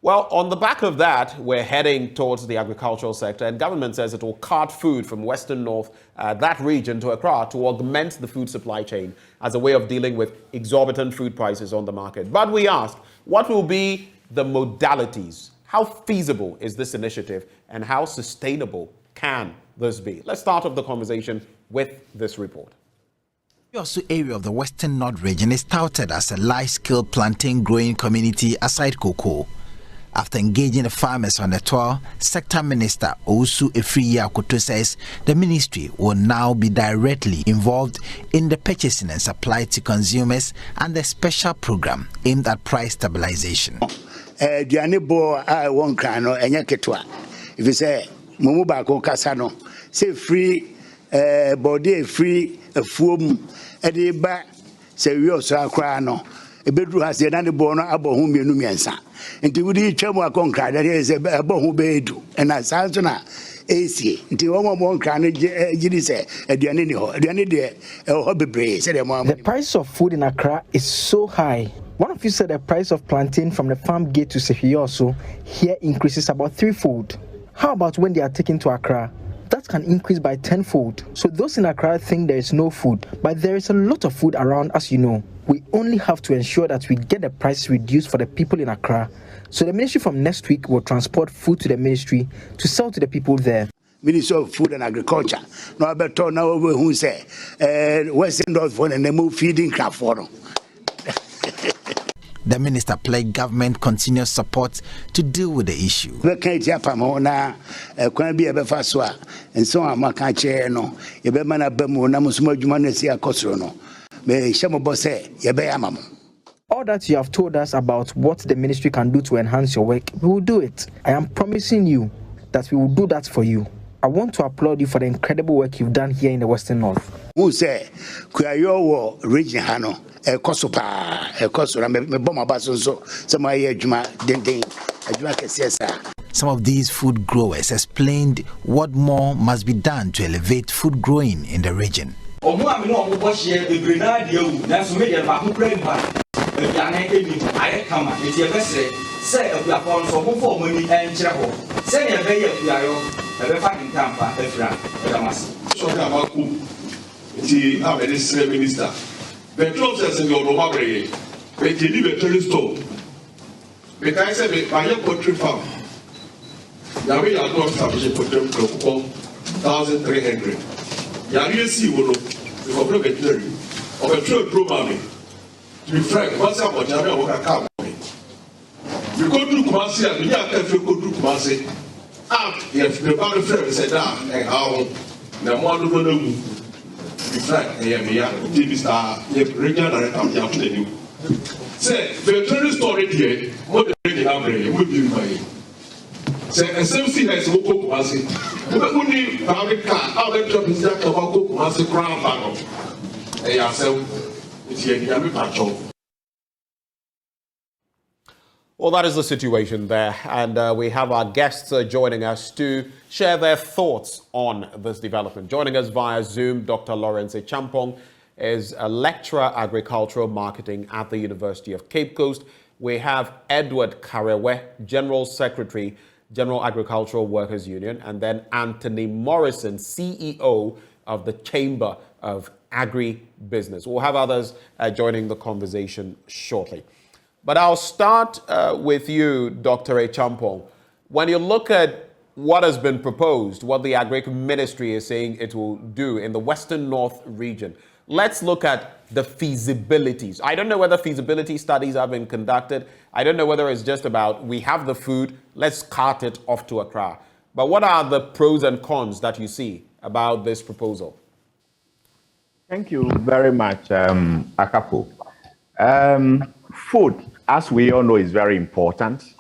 Well, on the back of that, we're heading towards the agricultural sector, and government says it will cart food from Western North, that region, to Accra to augment the food supply chain as a way of dealing with exorbitant food prices on the market. But we ask, what will be the modalities? How feasible is this initiative, and how sustainable can this be? Let's start off the conversation with this report. The Osu area of the Western North region is touted as a large-scale plantain growing community aside cocoa. After engaging the farmers on the tour, Sector Minister Owusu Efriyi Akoto says the ministry will now be directly involved in the purchasing and supply to consumers and the special program aimed at price stabilization. If you say, Mumubako Kasano, say free, body free, a foam, a back, say we also are crying. A bedroom has the another born about whom you know. And to the Chemo Conca, that is a bohu bedu, and as Santana AC, until one can say, a Dianino, a Dianide, a hobby brace. The price of food in Accra is so high. One of you said the price of plantain from the farm gate to Sefioso here increases about threefold. How about when they are taken to Accra? That can increase by tenfold. So those in Accra think there is no food, but there is a lot of food around, as you know. We only have to ensure that we get the price reduced for the people in Accra. So the ministry from next week will transport food to the ministry to sell to the people there. Minister of Food and Agriculture. No, I better now over who say, Western North Reg and they move feeding crop for them. The minister pledged government continuous support to deal with the issue. We can't Japamona, be a befaswa, and so I'm a catcher. No, you be man a bemo, Namusmo Jumanesia Cosrono. May Shamobose, Yabeamam. All that you have told us about what the ministry can do to enhance your work, we will do it. I am promising you that we will do that for you. I want to applaud you for the incredible work you've done here in the Western North. Who say, Kuayo region Hano, a Kosopa, a Kosora, me bomba basso, some ay Juma, Dending, a Juma. Some of these food growers explained what more must be done to elevate food growing in the region. Minister. The club says in your Romabre, but you leave a tourist store. But I said, by your poultry farm, Yahweh are not establishing for them to 1,300. Yahweh see will look for veterinary of a trade programming. To be frank, once I'm on Yahweh, I will come. We go to Kumasi and we have to go to Kumasi. If the battle friend said, and how the one who know. Regional director, say, veterinary store here, what the regional will be by. Say, and same thing as Woko Kumasi. Only private car, how the job is that of Woko Kumasi crown panel. They are self, it's here, you have a patch of. Well, that is the situation there, and we have our guests joining us to share their thoughts on this development. Joining us via Zoom, Dr. Lawrence Achampong is a lecturer agricultural marketing at the University of Cape Coast. We have Edward Karewe, General Secretary, General Agricultural Workers Union, and then Anthony Morrison, CEO of the Chamber of Agribusiness. We'll have others joining the conversation shortly. But I'll start with you, Dr. Achampong. When you look at what has been proposed, what the Agri Ministry is saying it will do in the Western North region, let's look at the feasibilities. I don't know whether feasibility studies have been conducted. I don't know whether it's just about we have the food, let's cart it off to Accra. But what are the pros and cons that you see about this proposal? Thank you very much, Akakpo. Food, as we all know, is very important.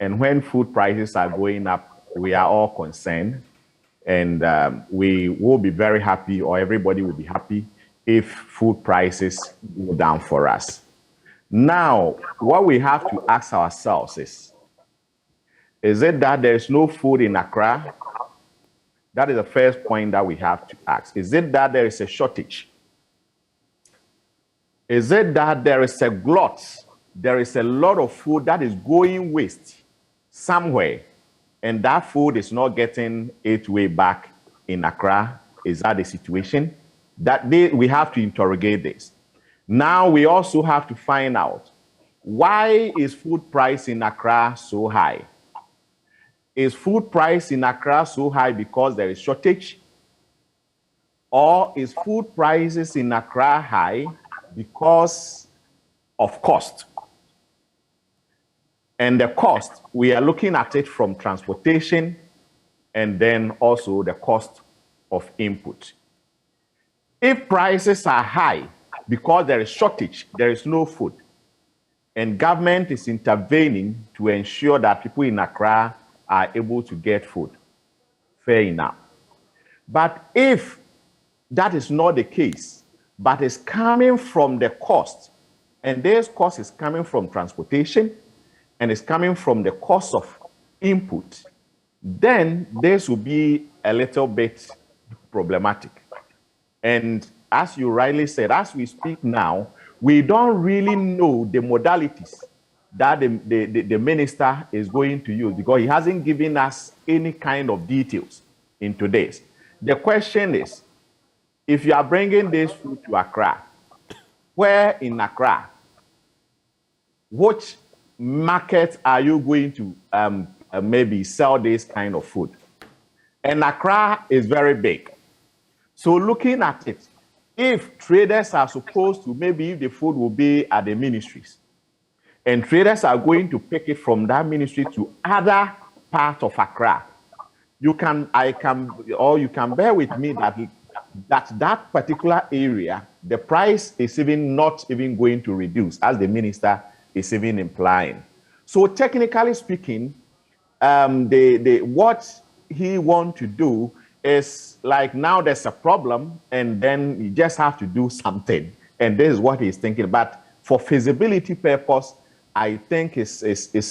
And when food prices are going up, we are all concerned. And we will be very happy, or everybody will be happy, if food prices go down for us. Now, what we have to ask ourselves is it that there's no food in Accra? That is the first point that we have to ask. Is it that there is a shortage? Is it that there is a glut? There is a lot of food that is going waste somewhere, and that food is not getting its way back in Accra. Is that the situation? We have to interrogate this. Now we also have to find out, why is food price in Accra so high? Is food price in Accra so high because there is shortage? Or is food prices in Accra high because of cost? And the cost, we are looking at it from transportation and then also the cost of input. If prices are high because there is shortage, there is no food, and government is intervening to ensure that people in Accra are able to get food, fair enough. But if that is not the case, but it's coming from the cost, and this cost is coming from transportation, and it's coming from the cost of input, then this will be a little bit problematic. And as you rightly said, as we speak now, we don't really know the modalities that the minister is going to use, because he hasn't given us any kind of details into this. The question is, if you are bringing this food to Accra, where in Accra, which market are you going to maybe sell this kind of food? And Accra is very big. So looking at it, if traders are supposed to, maybe if the food will be at the ministries, and traders are going to pick it from that ministry to other parts of Accra, you can bear with me that particular area, the price is not even going to reduce, as the minister is even implying. So technically speaking, what he wants to do is like, now there's a problem, and then you just have to do something. And this is what he's thinking. But for feasibility purpose, I think it's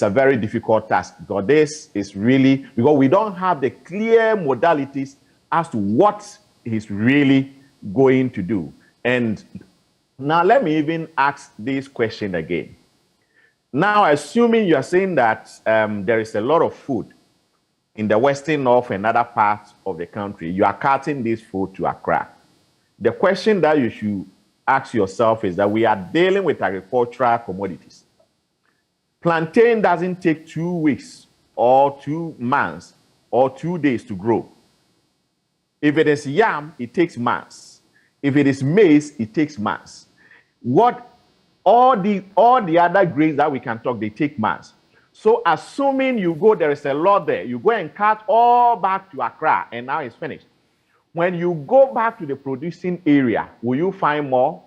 a very difficult task, because this is really, because we don't have the clear modalities as to what he's really going to do. And now let me even ask this question again. Now, assuming you are saying that there is a lot of food in the Western North and other parts of the country, you are carting this food to Accra. The question that you should ask yourself is that we are dealing with agricultural commodities. Plantain doesn't take 2 weeks or 2 months or 2 days to grow. If it is yam, it takes months. If it is maize, it takes months. All the other grains that we can talk, they take months. So assuming you go, there is a lot there, you go and cart all back to Accra, and now it's finished. When you go back to the producing area, will you find more?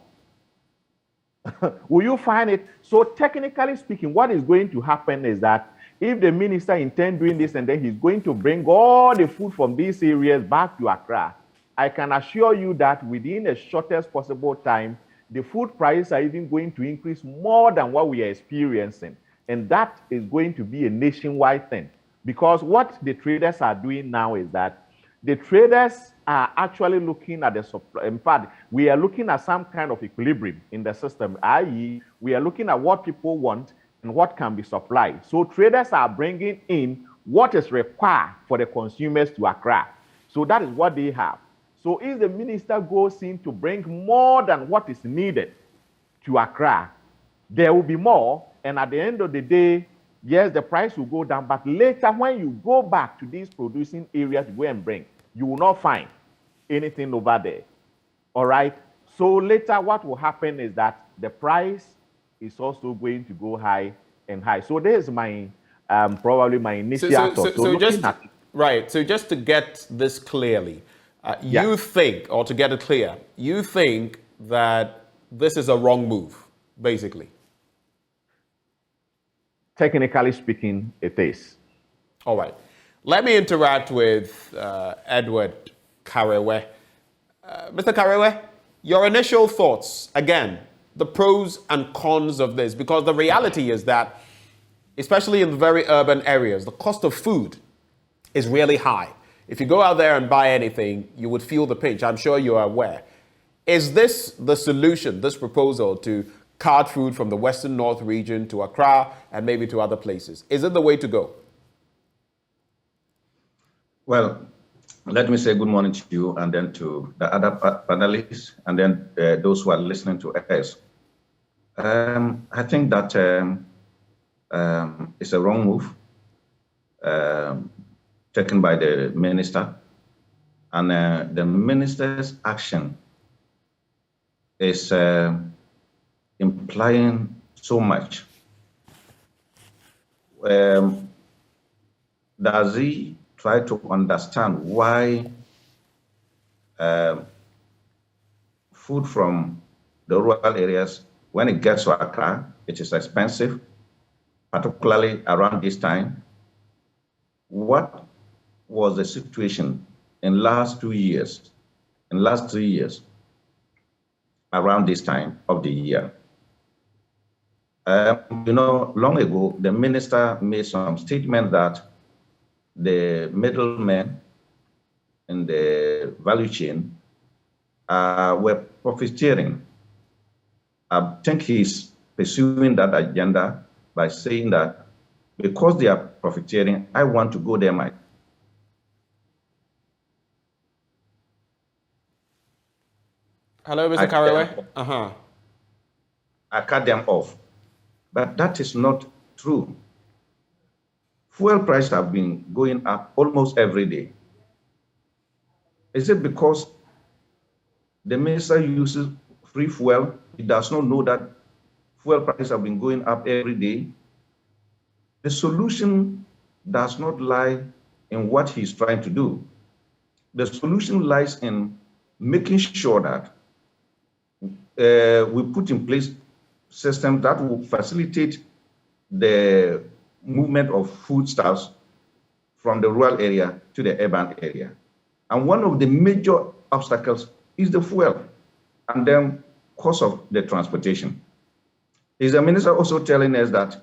Will you find it? So technically speaking, what is going to happen is that if the minister intends doing this and then he's going to bring all the food from these areas back to Accra, I can assure you that within the shortest possible time, the food prices are even going to increase more than what we are experiencing. And that is going to be a nationwide thing. Because what the traders are doing now is that the traders are actually looking at the supply. In fact, we are looking at some kind of equilibrium in the system, i.e., we are looking at what people want and what can be supplied. So traders are bringing in what is required for the consumers to Accra. So that is what they have. So if the minister goes in to bring more than what is needed to Accra, there will be more, and at the end of the day, yes, the price will go down, but later when you go back to these producing areas to go and bring, you will not find anything over there. All right? So later what will happen is that the price is also going to go high and high. So there's my, probably my initial thought. So just to get this clearly, you think, or to get it clear, you think that this is a wrong move, basically? Technically speaking, it is. All right. Let me interact with Edward Karewe. Mr. Karewe, your initial thoughts, again, the pros and cons of this, because the reality is that, especially in the very urban areas, the cost of food is really high. If you go out there and buy anything, you would feel the pinch. I'm sure you are aware. Is this the solution, this proposal to cart food from the Western North region to Accra and maybe to other places? Is it the way to go? Well, let me say good morning to you and then to the other panelists and then those who are listening to us. I think that it's a wrong move taken by the minister, and the minister's action is implying so much. Does he try to understand why food from the rural areas, when it gets to Accra, it is expensive, particularly around this time? What was the situation in last 2 years, in last 3 years, around this time of the year? Long ago, the minister made some statement that the middlemen in the value chain were profiteering. I think he's pursuing that agenda by saying that because they are profiteering, I want to go there, Mike. Hello, Mr. Karewe. I cut them off. But that is not true. Fuel prices have been going up almost every day. Is it because the minister uses free fuel? He does not know that fuel prices have been going up every day. The solution does not lie in what he's trying to do. The solution lies in making sure that we put in place systems that will facilitate the movement of foodstuffs from the rural area to the urban area. And one of the major obstacles is the fuel and then cost of the transportation. Is the minister also telling us that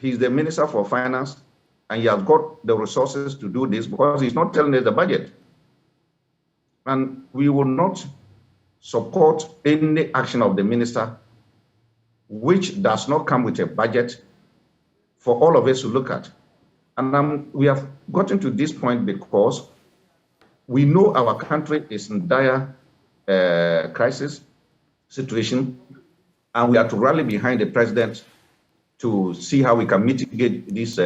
he's the minister for finance and he has got the resources to do this, because he's not telling us the budget? And we will not support any action of the minister which does not come with a budget for all of us to look at. And we have gotten to this point because we know our country is in dire crisis situation, and we have to rally behind the president to see how we can mitigate this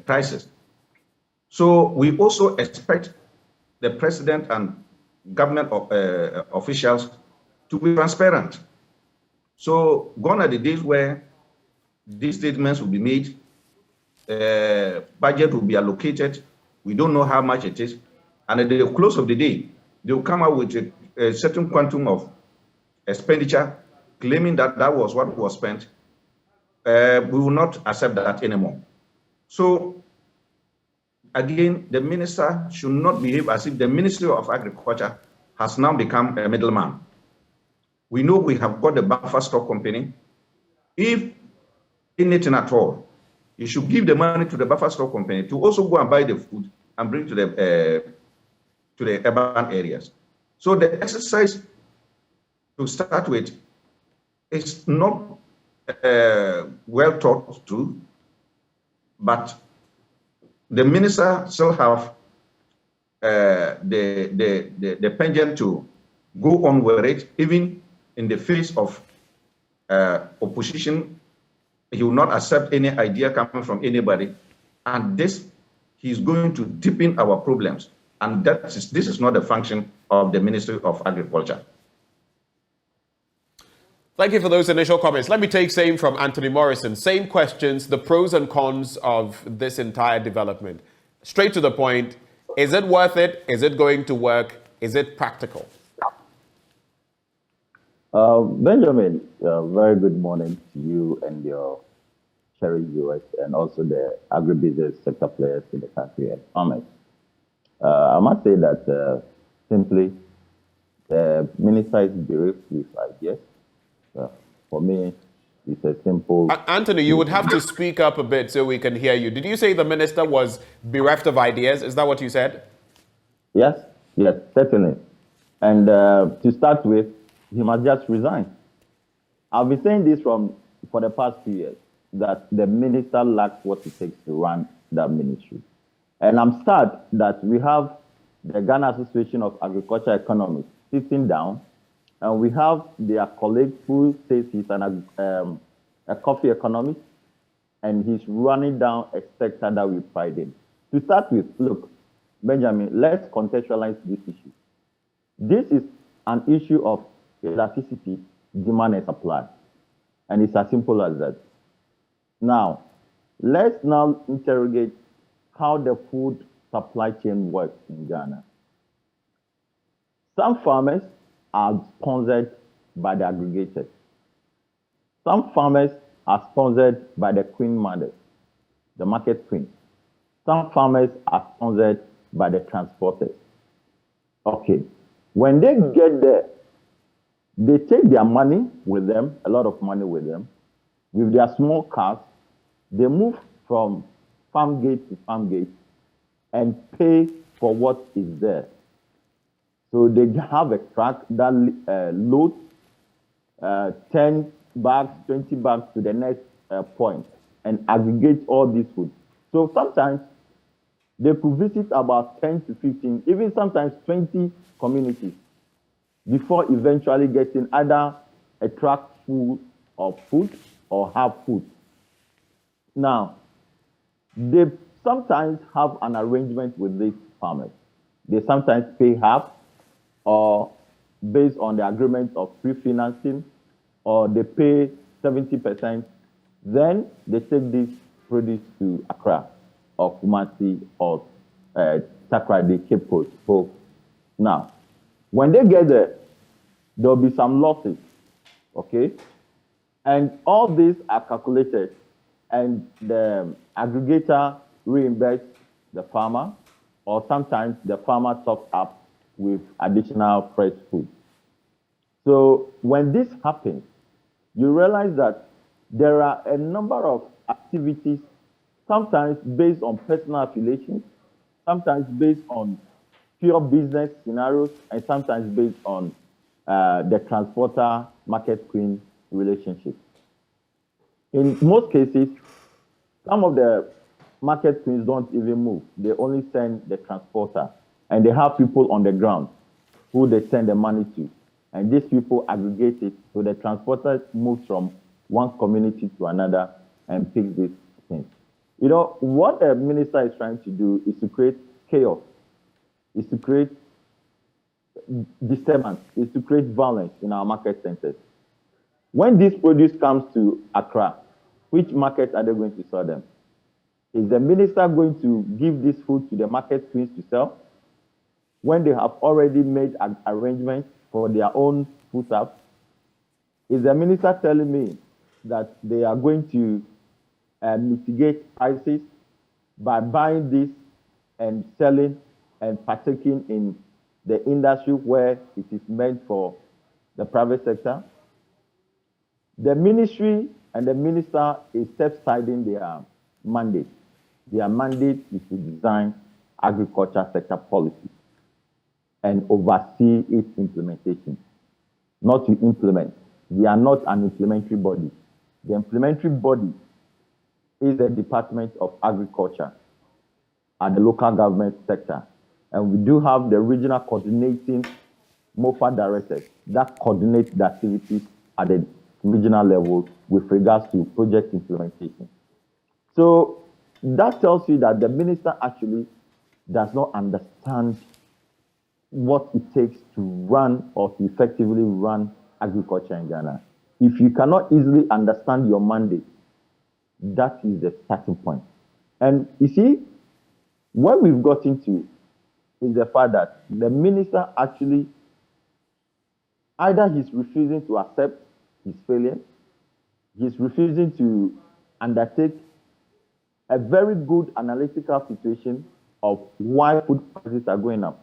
crisis. So we also expect the president and government officials to be transparent. So gone are the days where these statements will be made, budget will be allocated, we don't know how much it is, and at the close of the day, they will come out with a certain quantum of expenditure, claiming that that was what was spent. We will not accept that anymore. So again, the minister should not behave as if the Ministry of Agriculture has now become a middleman. We know we have got the buffer stock company. If anything at all, you should give the money to the buffer stock company to also go and buy the food and bring to the urban areas. So the exercise, to start with, is not well thought through, but the minister still have the penchant to go on with it, even in the face of opposition. He will not accept any idea coming from anybody, and this, he's going to deepen our problems, and this is not a function of the Ministry of Agriculture. Thank you for those initial comments. Let me take same from Anthony Morrison. Same questions, the pros and cons of this entire development. Straight to the point, is it worth it? Is it going to work? Is it practical? Benjamin, very good morning to you and your cherished viewers, and also the agribusiness sector players in the country and farmers. I must say that simply, the minister is bereft with ideas. For me, it's a simple... Anthony, you would have to speak up a bit so we can hear you. Did you say the minister was bereft of ideas? Is that what you said? Yes, certainly. And to start with, he must just resign. I've been saying this for the past few years, that the minister lacks what it takes to run that ministry. And I'm sad that we have the Ghana Association of Agriculture Economists sitting down, and we have their colleague who says he's a coffee economist, and he's running down a sector that we pride in. To start with, look, Benjamin, let's contextualize this issue. This is an issue of elasticity, demand and supply, and it's as simple as that. Now, let's now interrogate how the food supply chain works in Ghana. Some farmers are sponsored by the aggregators. Some farmers are sponsored by the queen mothers, the market queens. Some farmers are sponsored by the transporters. Okay, when they get there, they take their money with them, a lot of money with them, with their small cars. They move from farm gate to farm gate and pay for what is there. So they have a truck that loads 10 bags, 20 bags to the next point and aggregates all this food. So sometimes they could visit about 10 to 15, even sometimes 20 communities before eventually getting either a truck full of food or half food. Now, they sometimes have an arrangement with these farmers. They sometimes pay half, or based on the agreement of pre-financing, or they pay 70%. Then they take this produce to Accra or Kumasi or Takoradi, Cape Coast. So now, when they get there, there'll be some losses, okay? And all these are calculated, and the aggregator reimburses the farmer, or sometimes the farmer tops up with additional fresh food. So when this happens, you realize that there are a number of activities, sometimes based on personal affiliations, sometimes based on pure business scenarios, and sometimes based on the transporter market queen relationship. In most cases, some of the market queens don't even move. They only send the transporter, and they have people on the ground who they send the money to. And these people aggregate it, so the transporter moves from one community to another and picks these things. You know, what the minister is trying to do is to create chaos, is to create disturbance, is to create violence in our market centers. When this produce comes to Accra, which market are they going to sell them? Is the minister going to give this food to the market queens to sell when they have already made arrangements for their own food stuff? Is the minister telling me that they are going to mitigate prices by buying this and selling and partaking in the industry where it is meant for the private sector? The ministry and the minister is step-siding their mandate. Their mandate is to design agriculture sector policy and oversee its implementation, not to implement. They are not an implementary body. The implementary body is the Department of Agriculture at the local government sector. And we do have the regional coordinating MOFA directors that coordinate the activities at the regional level with regards to project implementation. So that tells you that the minister actually does not understand what it takes to run or to effectively run agriculture in Ghana. If you cannot easily understand your mandate, that is the starting point. And you see, what we've gotten to is the fact that the minister actually, either he's refusing to accept his failure, he's refusing to undertake a very good analytical situation of why food prices are going up.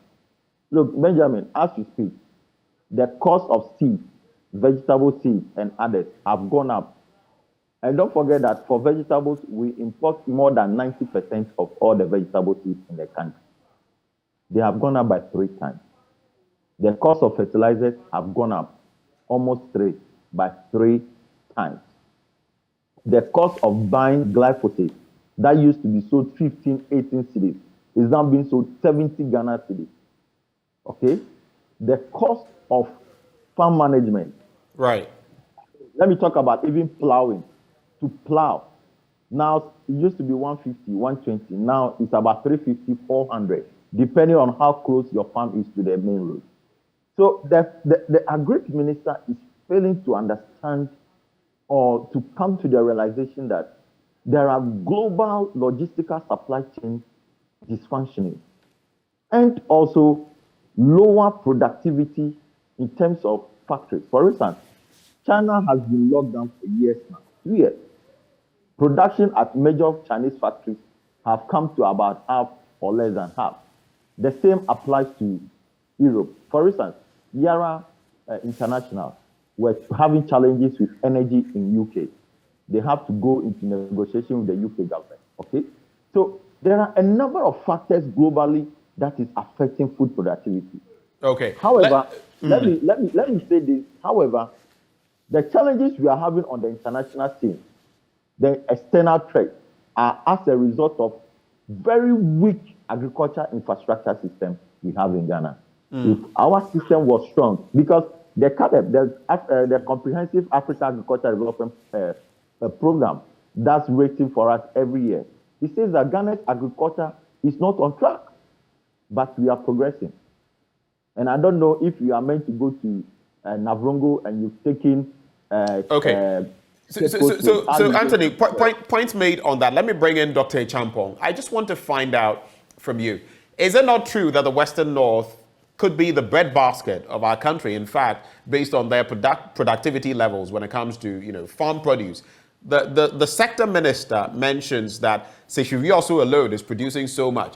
Look, Benjamin, as we speak, the cost of seeds, vegetable seeds, and others have gone up. And don't forget that for vegetables, we import more than 90% of all the vegetable seeds in the country. They have gone up by 3 times. The cost of fertilizers have gone up almost by 3 times. The cost of buying glyphosate that used to be sold 15, 18 cedis is now being sold 70 Ghana cedis. Okay? The cost of farm management. Right. Let me talk about even plowing. To plow. Now, it used to be 150, 120. Now, it's about 350, 400, depending on how close your farm is to the main road. So, the agri minister is failing to understand or to come to the realization that there are global logistical supply chains dysfunctioning and also lower productivity in terms of factories. For instance, China has been locked down for years now, 2 years. Production at major Chinese factories have come to about half or less than half. The same applies to Europe. For instance, Yara International were having challenges with energy in UK. They have to go into negotiation with the UK government. Okay, so there are a number of factors globally that is affecting food productivity. Okay. However, let me say this. However, the challenges we are having on the international scene, the external threats, are as a result of very weak agriculture infrastructure system we have in Ghana. If our system was strong, because the CADEP, the Comprehensive Africa Agriculture Development Program, that's rating for us every year. It says that Ghana's agriculture is not on track, but we are progressing. And I don't know if you are meant to go to Navrongo and you've taken. Okay. So Anthony, points made on that. Let me bring in Dr. Champong. I just want to find out from you, is it not true that the Western North could be the breadbasket of our country? In fact, based on their productivity levels when it comes to farm produce. The sector minister mentions that Seshivioso alone is producing so much.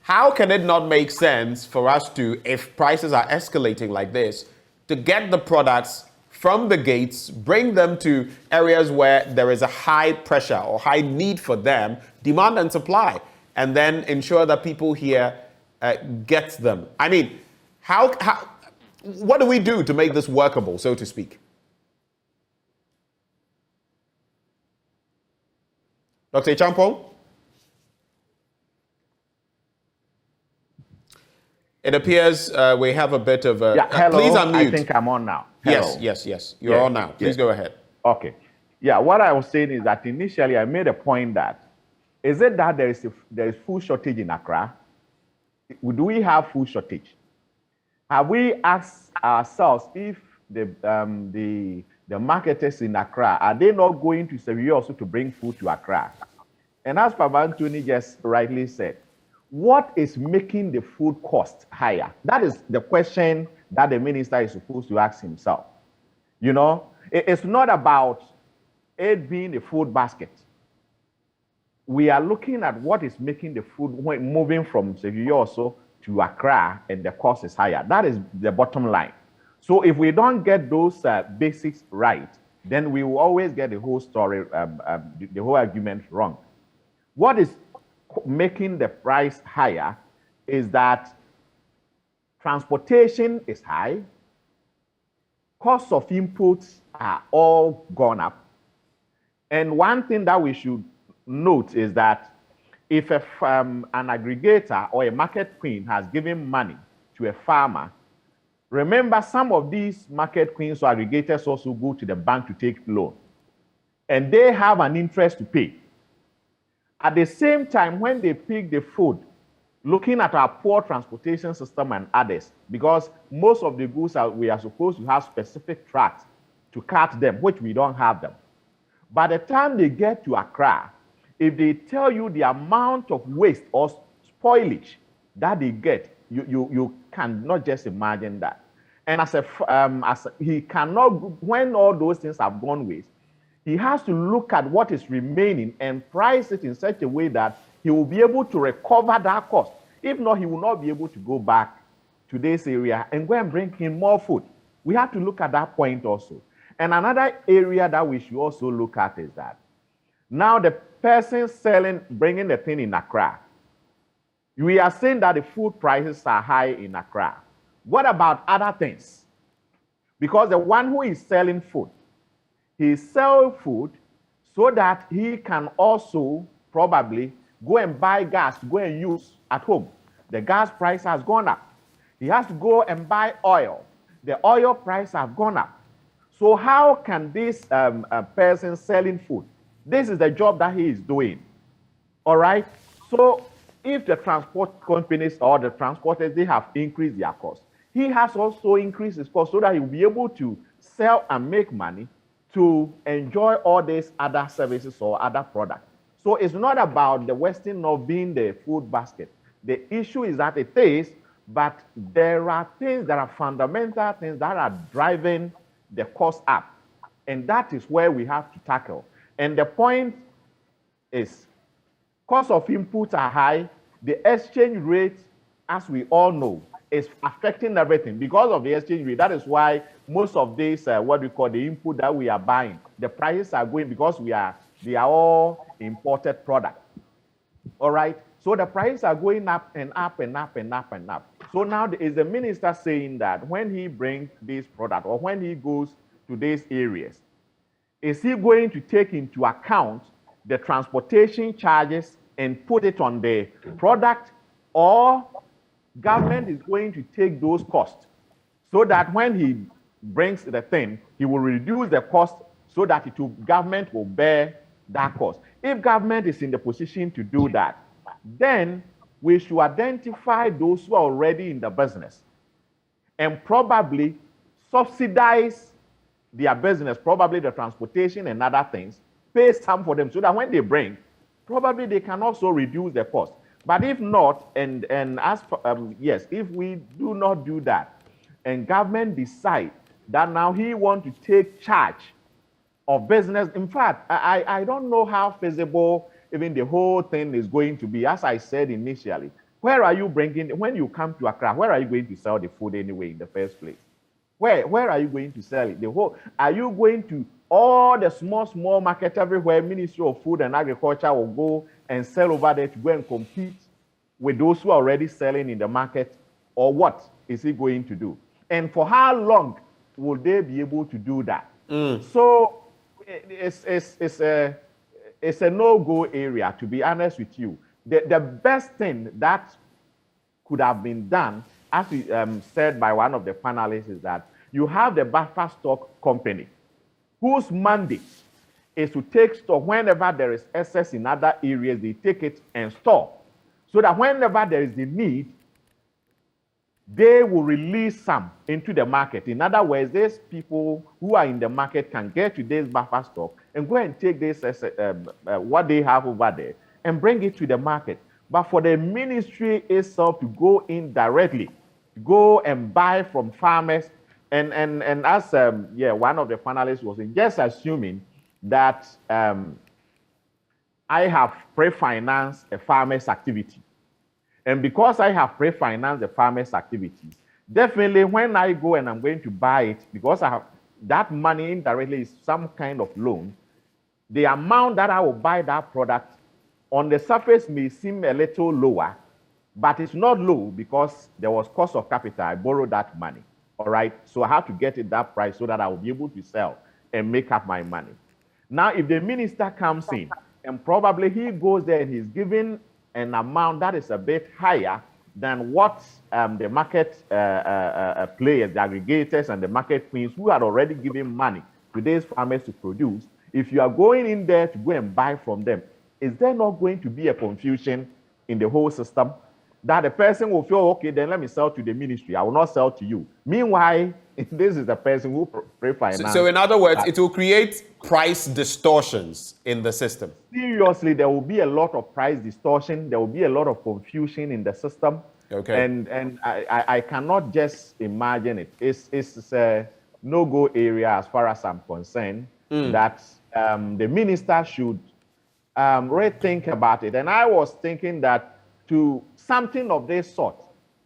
How can it not make sense for us to, if prices are escalating like this, to get the products from the gates, bring them to areas where there is a high pressure or high need for them, demand and supply, and then ensure that people here get them? I mean, what do we do to make this workable, so to speak? Dr. Champong? It appears we have a bit of a... Hello, please unmute. I think I'm on now. Hello. Yes. You're on now. Please go ahead. Okay. Yeah, what I was saying is that initially I made a point that, is it that there is food shortage in Accra? Do we have food shortage? Have we asked ourselves if the marketers in Accra, are they not going to Sevier also to bring food to Accra? And as Papa Anthony just rightly said, what is making the food cost higher? That is the question that the minister is supposed to ask himself. It's not about it being a food basket. We are looking at what is making the food moving from Sevier also to Accra, and the cost is higher. That is the bottom line. So if we don't get those basics right, then we will always get the whole story, the whole argument wrong. What is making the price higher is that transportation is high, costs of inputs are all gone up. And one thing that we should note is that if an aggregator or a market queen has given money to a farmer, remember some of these market queens or aggregators also go to the bank to take loan, and they have an interest to pay. At the same time, when they pick the food, looking at our poor transportation system and others, because most of the goods we are supposed to have specific tracks to cart them, which we don't have them. By the time they get to Accra, if they tell you the amount of waste or spoilage that they get, you cannot just imagine that. And he cannot, when all those things have gone waste, he has to look at what is remaining and price it in such a way that he will be able to recover that cost. If not, he will not be able to go back to this area and go and bring in more food. We have to look at that point also. And another area that we should also look at is that now the person bringing the thing in Accra, we are saying that the food prices are high in Accra. What about other things? Because the one who is selling food, he sells food so that he can also probably go and buy gas to go and use at home. The gas price has gone up. He has to go and buy oil. The oil price has gone up. So how can this person selling food, this is the job that he is doing, all right? So if the transport companies or the transporters, they have increased their cost, he has also increased his cost so that he will be able to sell and make money to enjoy all these other services or other products. So it's not about the Western North being the food basket. The issue is that it is, but there are things that are fundamental things that are driving the cost up. And that is where we have to tackle. And the point is, cost of inputs are high. The exchange rate, as we all know, is affecting everything. Because of the exchange rate, that is why most of these, what we call the input that we are buying, the prices are going because they are all imported products. All right? So the prices are going up and up and up and up and up. So now is the minister saying that when he brings this product or when he goes to these areas, is he going to take into account the transportation charges and put it on the product, or government is going to take those costs so that when he brings the thing, he will reduce the cost so that government will bear that cost? If government is in the position to do that, then we should identify those who are already in the business and probably subsidize their business, probably the transportation and other things, pay some for them so that when they bring, probably they can also reduce the cost. But if not, and as yes, if we do not do that, and government decide that now he want to take charge of business, in fact, I don't know how feasible even the whole thing is going to be. As I said initially, where are you bringing, when you come to Accra, where are you going to sell the food anyway in the first place? Where are you going to sell it? Are you going to all the small market everywhere? Ministry of Food and Agriculture will go and sell over there to go and compete with those who are already selling in the market, or what is he going to do? And for how long will they be able to do that? So it's a no-go area, to be honest with you. The best thing that could have been done, as said by one of the panelists, is that you have the buffer stock company whose mandate is to take stock whenever there is excess in other areas. They take it and store so that whenever there is the need, they will release some into the market. In other words, these people who are in the market can get to this buffer stock and go and take this what they have over there and bring it to the market. But for the ministry itself to go in directly, go and buy from farmers, and as one of the panelists was in, just assuming that I have pre-financed a farmer's activity. And because I have pre-financed the farmer's activities, definitely when I go and I'm going to buy it, because I have that money indirectly is some kind of loan, the amount that I will buy that product on the surface may seem a little lower, but it's not low because there was cost of capital. I borrowed that money, all right? So I have to get it that price so that I will be able to sell and make up my money. Now, if the minister comes in and probably he goes there and he's giving an amount that is a bit higher than what the market players, the aggregators and the market queens who had already given money to these farmers to produce, if you are going in there to go and buy from them, is there not going to be a confusion in the whole system that the person will feel, okay, then let me sell to the ministry, I will not sell to you. Meanwhile, this is the person who pre-financed. So in other words, it will create price distortions in the system. Seriously, there will be a lot of price distortion. There will be a lot of confusion in the system. Okay. And I cannot just imagine it. It's a no-go area as far as I'm concerned, that the minister should rethink about it. And I was thinking that to something of this sort,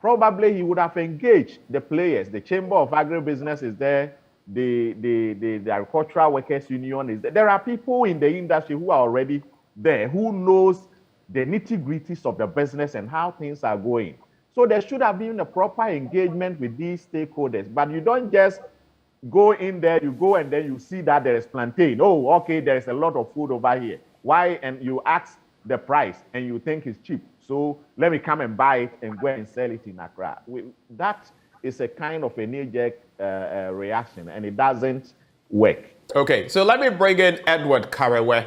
probably he would have engaged the players. The Chamber of Agribusiness is there. The Agricultural Workers Union is there. There are people in the industry who are already there, who knows the nitty-gritties of the business and how things are going. So there should have been a proper engagement with these stakeholders. But you don't just go in there, you go and then you see that there is plantain. Oh, okay, there is a lot of food over here. Why? And you ask the price and you think it's cheap. So let me come and buy it and go and sell it in Accra. That is a kind of a knee-jerk reaction, and it doesn't work. Okay, so let me bring in Edward Karewe.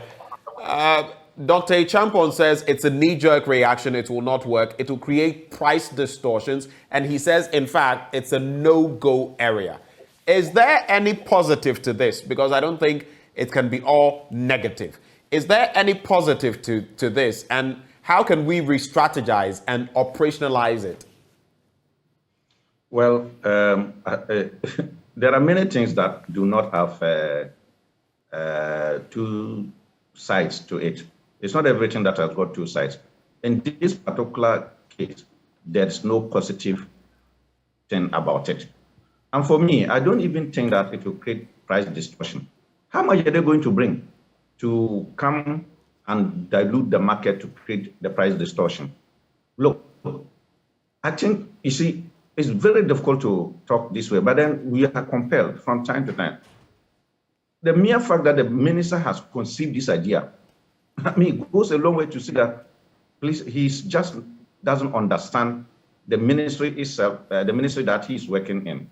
Dr. Champon says it's a knee-jerk reaction, it will not work, it will create price distortions, and he says, in fact, it's a no-go area. Is there any positive to this? Because I don't think it can be all negative. Is there any positive to this, and how can we re-strategize and operationalize it? Well, there are many things that do not have two sides to it. It's not everything that has got two sides. In this particular case, there's no positive thing about it. And for me, I don't even think that it will create price distortion. How much are they going to bring to come and dilute the market to create the price distortion? Look, I think, you see, it's very difficult to talk this way, but then we are compelled from time to time. The mere fact that the minister has conceived this idea, I mean, it goes a long way to see that he just doesn't understand the ministry itself, the ministry that he's working in.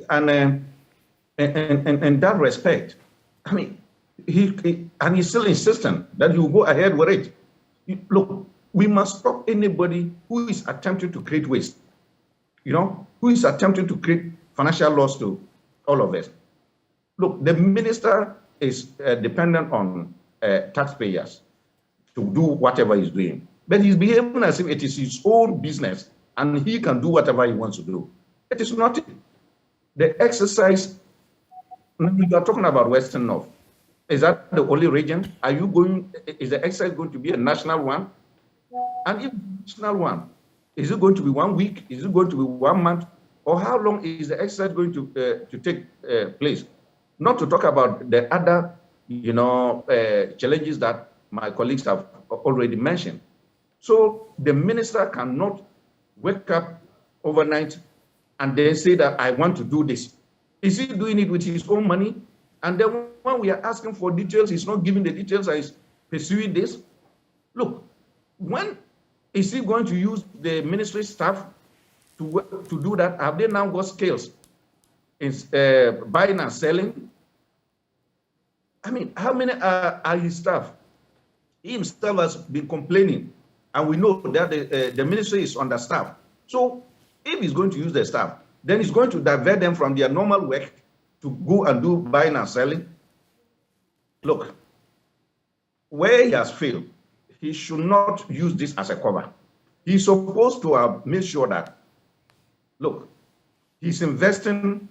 And in that respect, I mean, he's still insistent that you go ahead with it. Look, we must stop anybody who is attempting to create waste, who is attempting to create financial loss to all of us. Look, the minister is dependent on taxpayers to do whatever he's doing. But he's behaving as if it is his own business and he can do whatever he wants to do. It is not. The exercise, you are talking about Western North. Is that the only region? Is the exercise going to be a national one? And if national one, is it going to be 1 week? Is it going to be 1 month? Or how long is the exercise going to take place? Not to talk about the other, challenges that my colleagues have already mentioned. So the minister cannot wake up overnight and then say that I want to do this. Is he doing it with his own money? And then when we are asking for details, he's not giving the details and he's pursuing this. Look, when is he going to use the ministry staff to do that? Have they now got skills in buying and selling? I mean, how many are his staff? He himself has been complaining, and we know that the ministry is understaffed. So if he's going to use the staff, then he's going to divert them from their normal work to go and do buying and selling. Look, where he has failed, he should not use this as a cover. He's supposed to have made sure that, look, he's increasing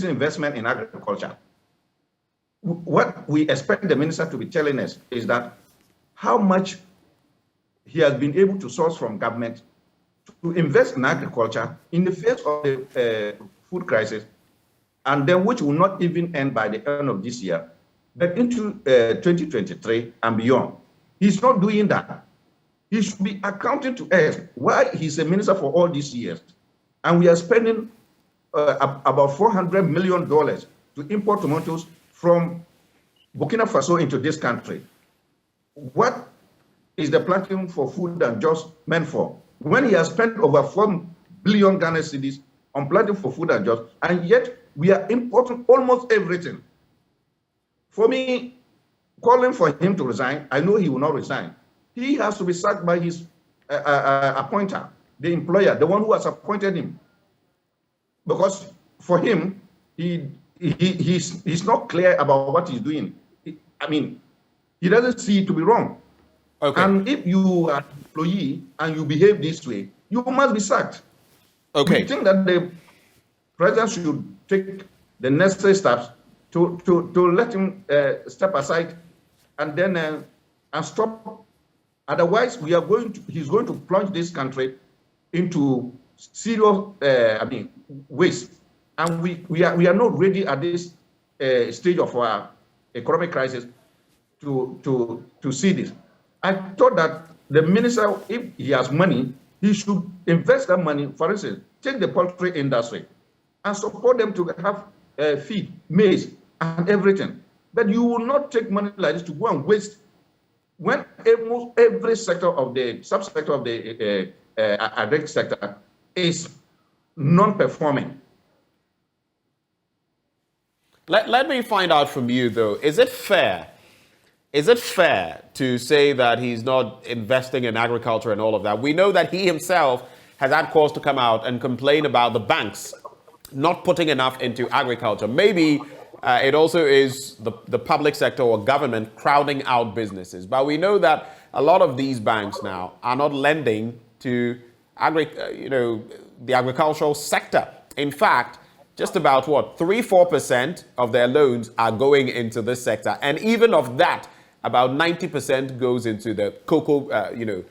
investment in agriculture. What we expect the minister to be telling us is that how much he has been able to source from government to invest in agriculture in the face of the food crisis, and then which will not even end by the end of this year, but into 2023 and beyond. He's not doing that. He should be accounting to us why he's a minister for all these years. And we are spending about $400 million to import tomatoes from Burkina Faso into this country. What is the planting for food and jobs meant for? When he has spent over 4 billion Ghana cedis on planting for food and jobs, and yet we are importing almost everything. For me, calling for him to resign, I know he will not resign. He has to be sacked by his appointer, the employer, the one who has appointed him. Because for him, he's not clear about what he's doing. He doesn't see it to be wrong. Okay. And if you are an employee and you behave this way, you must be sacked. Okay. We think that the president should take the necessary steps to let him step aside and then and stop. Otherwise, he's going to plunge this country into serious waste. And we are not ready at this stage of our economic crisis to see this. I thought that the minister, if he has money, he should invest that money. For instance, take the poultry industry and support them to have feed, maize, and everything. But you will not take money like this to go and waste when almost every sector of the subsector of the agri sector is non-performing. Let me find out from you, though. Is it fair? Is it fair to say that he's not investing in agriculture and all of that? We know that he himself has had cause to come out and complain about the banks not putting enough into agriculture. Maybe it also is the public sector or government crowding out businesses. But we know that a lot of these banks now are not lending to the agricultural sector. In fact, just about 3-4% of their loans are going into this sector, and even of that, about 90% goes into the cocoa,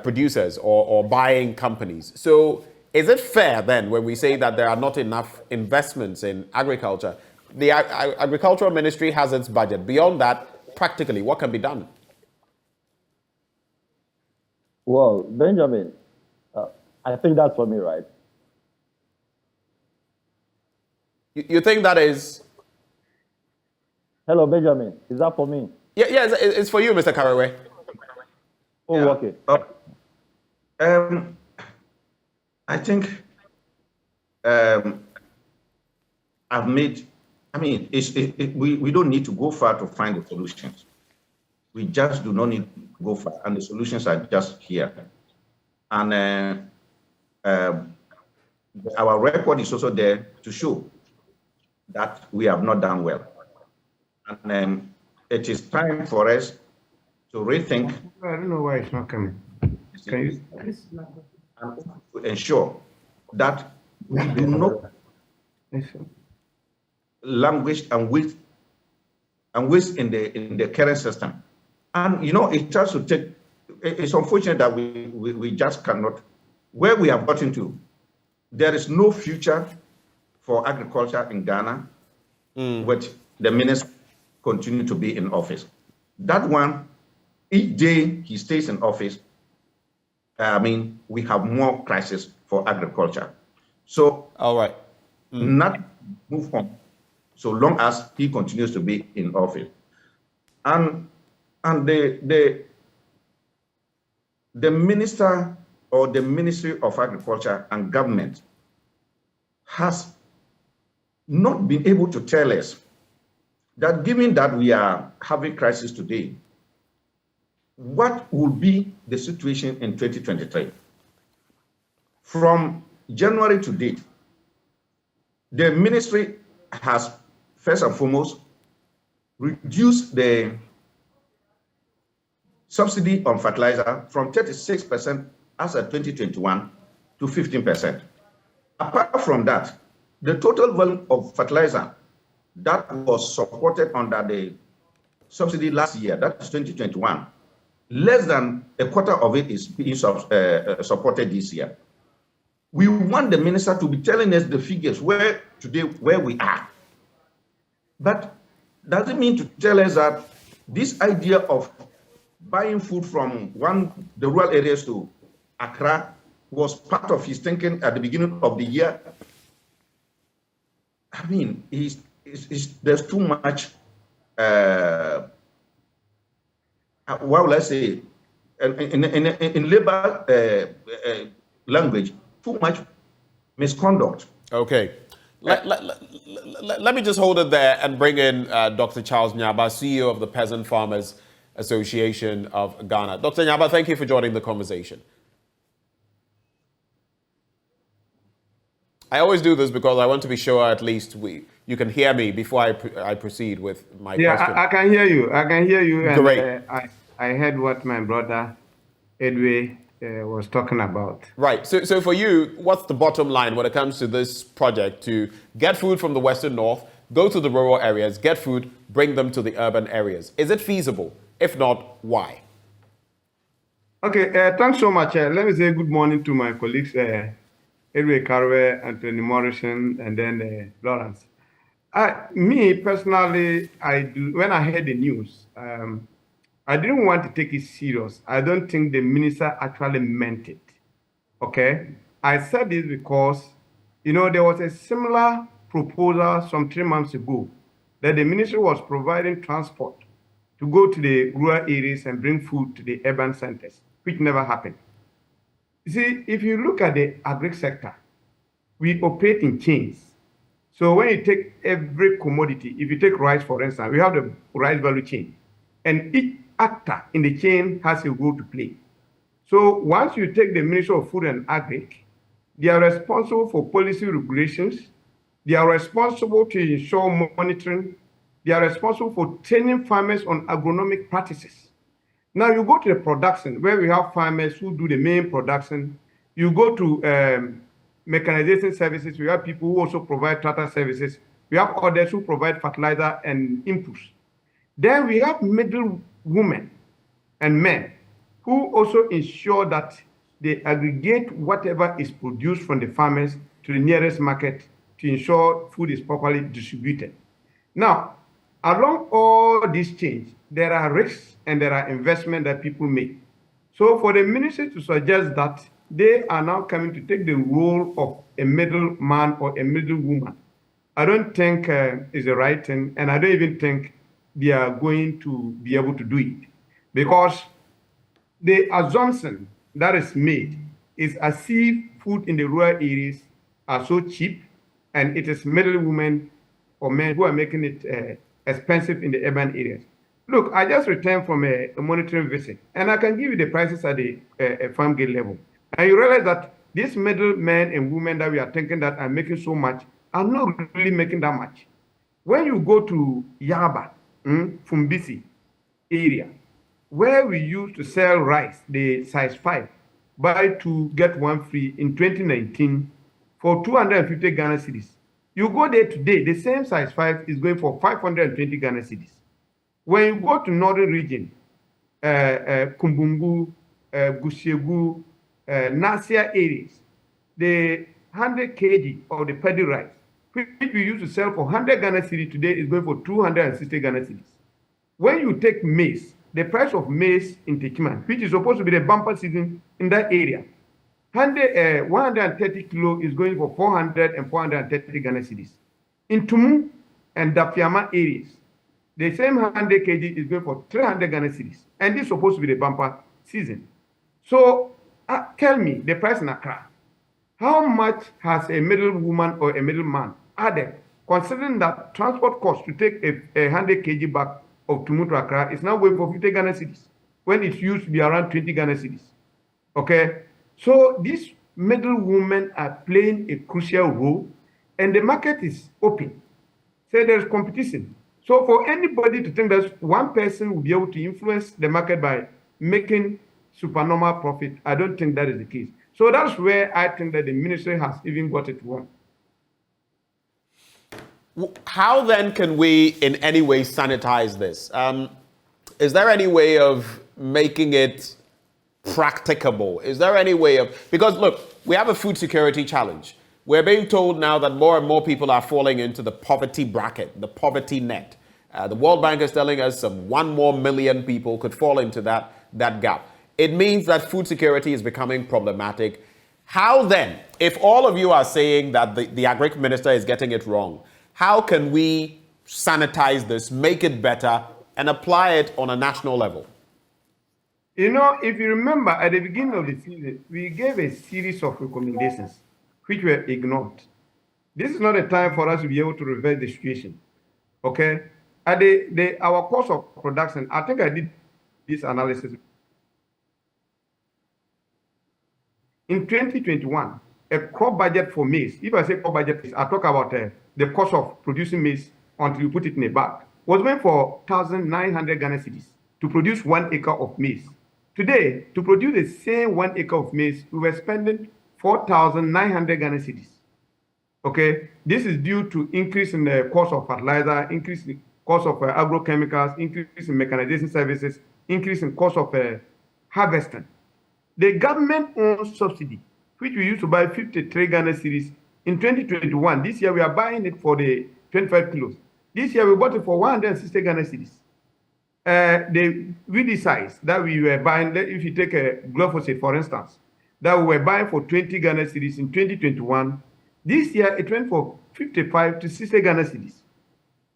producers or buying companies. So, is it fair then when we say that there are not enough investments in agriculture? The agricultural ministry has its budget. Beyond that, practically, what can be done? Well, Benjamin, I think that's for me, right? You think that is? Hello, Benjamin. Is that for me? Yeah, it's for you, Mr. Karawe. Oh, yeah. Okay. I think I've made. I mean, we don't need to go far to find the solutions. We just do not need to go far, and the solutions are just here. And our record is also there to show that we have not done well. And it is time for us to rethink. I don't know why it's not coming. Can you? And to ensure that we do not languish and waste in the current system. And it has to take. It's unfortunate that we just cannot. Where we have gotten to, there is no future for agriculture in Ghana, with the minister continue to be in office. That one, each day he stays in office, we have more crisis for agriculture. So, all right, not move on, so long as he continues to be in office. And the minister or the Ministry of Agriculture and government has not been able to tell us that, given that we are having crisis today, what will be the situation in 2023? From January to date, the ministry has first and foremost reduced the subsidy on fertilizer from 36% as of 2021 to 15%. Apart from that, the total volume of fertilizer that was supported under the subsidy last year, that is 2021, less than a quarter of it is being supported this year. We want the minister to be telling us the figures where we are. But doesn't mean to tell us that this idea of buying food from the rural areas to Accra was part of his thinking at the beginning of the year. I mean, there's too much, what will I say, in labor language, too much misconduct. Okay. Let me just hold it there and bring in Dr. Charles Nyaba, CEO of the Peasant Farmers Association of Ghana. Dr. Nyaba, thank you for joining the conversation. I always do this because I want to be sure at least you can hear me before I proceed with my question. Yeah, I can hear you. I can hear you. Great. And I heard what my brother Edway was talking about. Right. So for you, what's the bottom line when it comes to this project to get food from the Western North, go to the rural areas, get food, bring them to the urban areas? Is it feasible? If not, why? Okay, thanks so much. Let me say good morning to my colleagues, Edway Carwe, Anthony Morrison, and then Lawrence. Me personally, when I heard the news, I didn't want to take it serious. I don't think the minister actually meant it. Okay? I said this because, there was a similar proposal some 3 months ago that the ministry was providing transport to go to the rural areas and bring food to the urban centers, which never happened. You see, if you look at the agri sector, we operate in chains. So when you take every commodity, if you take rice, for instance, we have the rice value chain, and each actor in the chain has a role to play. So once you take the Ministry of Food and Agri, they are responsible for policy regulations, they are responsible to ensure monitoring, they are responsible for training farmers on agronomic practices. Now you go to the production, where we have farmers who do the main production. You go to mechanization services, we have people who also provide tractor services. We have others who provide fertilizer and inputs. Then we have middle women and men who also ensure that they aggregate whatever is produced from the farmers to the nearest market to ensure food is properly distributed. Now, along all these chains, there are risks and there are investments that people make. So for the ministry to suggest that they are now coming to take the role of a middleman or a middle woman, I don't think is the right thing, and I don't even think they are going to be able to do it. Because the assumption that is made is as if food in the rural areas are so cheap, and it is middle women or men who are making it expensive in the urban areas. Look, I just returned from a monitoring visit, and I can give you the prices at the farm gate level. And you realize that these middle men and women that we are thinking that are making so much are not really making that much. When you go to Yaba, Fumbisi area, where we used to sell rice, the size 5, buy 2, get 1 free in 2019 for 250 Ghana cedis. You go there today, the same size 5 is going for 520 Ghana cedis. When you go to northern region, Kumbungu, Gushegu, Nasia areas, the 100 kg of the paddy rice, which we used to sell for 100 Ghana cedis today, is going for 260 Ghana cedis. When you take maize, the price of maize in Techiman, which is supposed to be the bumper season in that area, 130 kilo is going for 400 and 430 Ghana cedis. In Tumu and Dapiama areas, the same 100 kg is going for 300 Ghana cedis, and this is supposed to be the bumper season. So tell me, the price in Accra, how much has a middle woman or a middle man added, considering that transport cost to take a 100 kg bag of Tumu to Accra is now going for 50 Ghana cedis, when it used to be around 20 Ghana cedis. Okay? So these middle women are playing a crucial role, and the market is open. So there's competition. So for anybody to think that one person will be able to influence the market by making supernormal profit, I don't think that is the case. So that's where I think that the ministry has even got it wrong. How then can we in any way sanitize this? Is there any way of making it practicable? Is there any way of, because look, we have a food security challenge. We're being told now that more and more people are falling into the poverty bracket, the poverty net. The World Bank is telling us some 1 more million people could fall into that gap. It means that food security is becoming problematic. How then, if all of you are saying that the Agri Minister is getting it wrong, how can we sanitize this, make it better, and apply it on a national level? You know, if you remember, at the beginning of the season, we gave a series of recommendations which were ignored. This is not a time for us to be able to reverse the situation. Okay? At our cost of production, I think I did this analysis. In 2021, a crop budget for maize, if I say crop budget, I talk about the cost of producing maize until you put it in a bag, was meant for 1,900 Ghana cedis to produce 1 acre of maize. Today, to produce the same 1 acre of maize, we were spending 4,900 Ghana cedis. Okay, this is due to increase in the cost of fertilizer, increase in cost of agrochemicals, increase in mechanization services, increase in cost of harvesting. The government-owned subsidy, which we used to buy 53 Ghana cedis in 2021, this year we are buying it for the 25 kilos. This year we bought it for 160 Ghana cedis. The weedicide that we were buying, if you take a glyphosate, for instance, that we were buying for 20 Ghana cedis in 2021, this year it went for 55 to 60 Ghana cedis.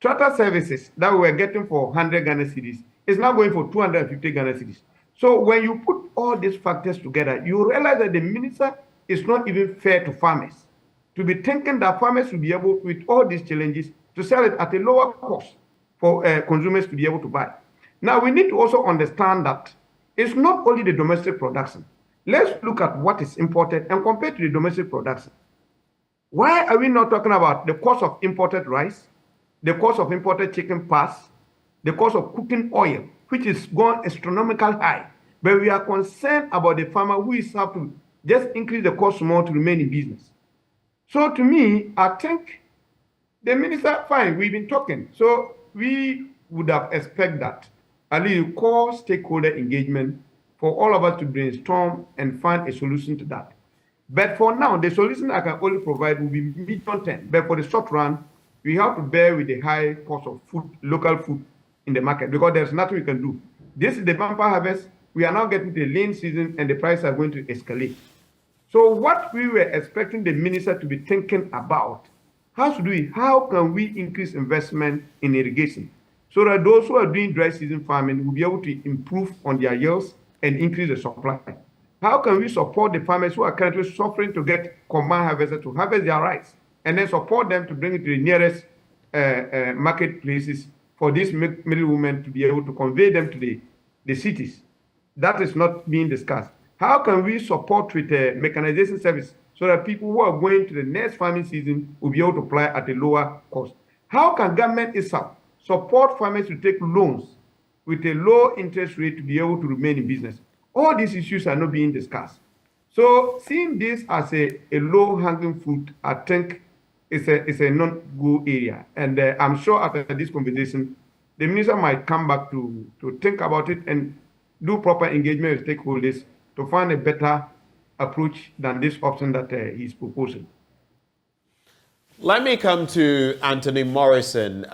Charter services that we were getting for 100 Ghana cedis is now going for 250 Ghana cedis. So when you put all these factors together, you realize that the minister is not even fair to farmers. To be thinking that farmers will be able, with all these challenges, to sell it at a lower cost for consumers to be able to buy. Now, we need to also understand that it's not only the domestic production. Let's look at what is imported and compare to the domestic production. Why are we not talking about the cost of imported rice, the cost of imported chicken parts, the cost of cooking oil, which is gone astronomical high, but we are concerned about the farmer who is have to just increase the cost more to remain in business. So to me, I think the minister, fine, we've been talking. So we would have expected that at least call stakeholder engagement for all of us to brainstorm and find a solution to that. But for now, the solution I can only provide will be medium-term. But for the short run, we have to bear with the high cost of food, local food in the market, because there's nothing we can do. This is the bumper harvest. We are now getting to the lean season, and the prices are going to escalate. So what we were expecting the minister to be thinking about has to do, how can we increase investment in irrigation so that those who are doing dry season farming will be able to improve on their yields and increase the supply? How can we support the farmers who are currently suffering to get combined harvesters to harvest their rice, and then support them to bring it to the nearest marketplaces for these middlewomen to be able to convey them to the cities? That is not being discussed. How can we support with a mechanization service so that people who are going to the next farming season will be able to apply at a lower cost? How can government itself support farmers to take loans with a low interest rate to be able to remain in business? All these issues are not being discussed. So seeing this as a low-hanging fruit, I think it's a non-go area. And I'm sure after this conversation, the minister might come back to think about it and do proper engagement with stakeholders to find a better approach than this option that he's proposing. Let me come to Anthony Morrison.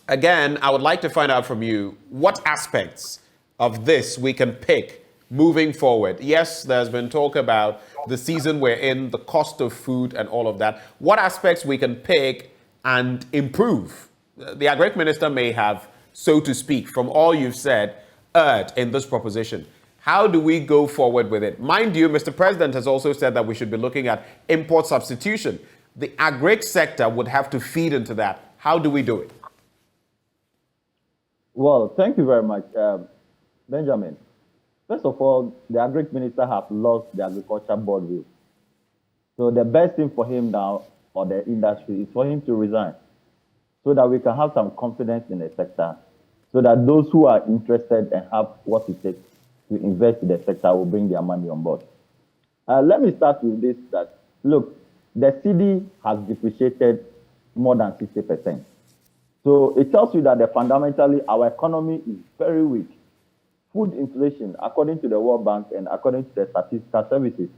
Again, I would like to find out from you what aspects of this we can pick moving forward. Yes, there's been talk about the season we're in, the cost of food and all of that. What aspects we can pick and improve? The Agri Minister may have, so to speak, from all you've said, erred in this proposition. How do we go forward with it? Mind you, Mr. President has also said that we should be looking at import substitution. The agri sector would have to feed into that. How do we do it? Well, thank you very much, Benjamin. First of all, the Agri Minister has lost the Agriculture Board view. So the best thing for him now, or the industry, is for him to resign so that we can have some confidence in the sector, so that those who are interested and have what it takes to invest in the sector will bring their money on board. Let me start with this, that, look, the cedi has depreciated more than 60%. So it tells you that fundamentally our economy is very weak. Food inflation, according to the World Bank and according to the statistical services,